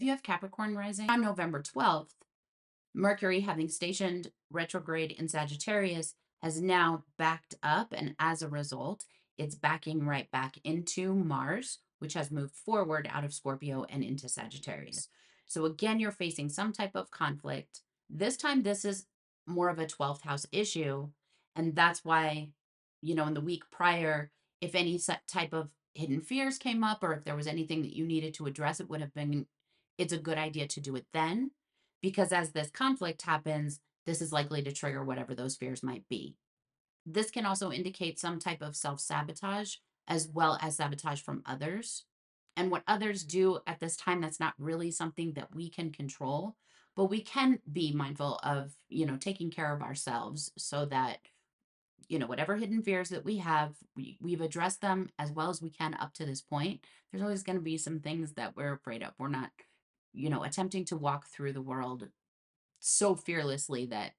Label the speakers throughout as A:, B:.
A: If you have Capricorn rising on November 12th, Mercury, having stationed retrograde in Sagittarius, has now backed up. And as a result, it's backing right back into Mars, which has moved forward out of Scorpio and into Sagittarius. So again, you're facing some type of conflict. This time, this is more of a 12th house issue. And that's why, in the week prior, if any type of hidden fears came up or if there was anything that you needed to address, it would have been, it's a good idea to do it then, because as this conflict happens, this is likely to trigger whatever those fears might be. This can also indicate some type of self sabotage as well as sabotage from others. And what others do at this time, that's not really something that we can control, but we can be mindful of, taking care of ourselves so that, whatever hidden fears that we have, we've addressed them as well as we can up to this point. There's always going to be some things that we're afraid of. We're not, attempting to walk through the world so fearlessly that,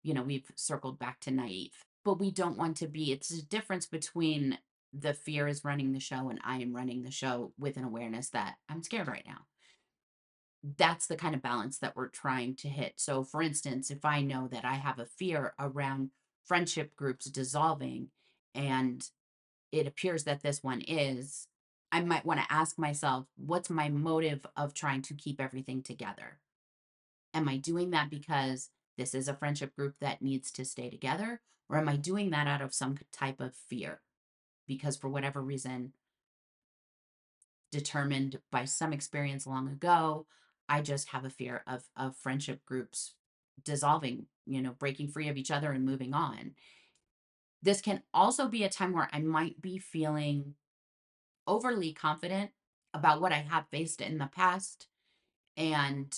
A: we've circled back to naive. But we don't want to be, it's a difference between the fear is running the show and I am running the show with an awareness that I'm scared right now. That's the kind of balance that we're trying to hit. So, for instance, if I know that I have a fear around friendship groups dissolving and it appears that this one is, I might want to ask myself, what's my motive of trying to keep everything together? Am I doing that because this is a friendship group that needs to stay together? Or am I doing that out of some type of fear? Because for whatever reason, determined by some experience long ago, I just have a fear of friendship groups dissolving, breaking free of each other and moving on. This can also be a time where I might be feeling overly confident about what I have faced in the past. And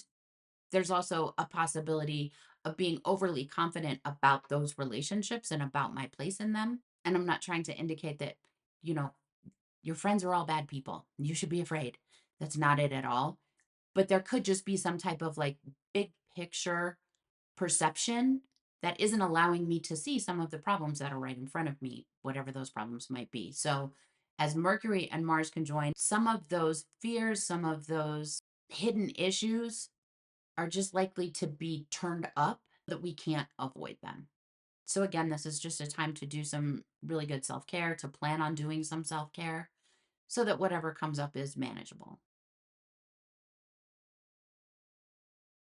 A: there's also a possibility of being overly confident about those relationships and about my place in them. And I'm not trying to indicate that, you know, your friends are all bad people. You should be afraid. That's not it at all. But there could just be some type of like big picture perception that isn't allowing me to see some of the problems that are right in front of me, whatever those problems might be. So, as Mercury and Mars conjoin, some of those fears, some of those hidden issues are just likely to be turned up that we can't avoid them. So, again, this is just a time to do some really good self care, to plan on doing some self care so that whatever comes up is manageable.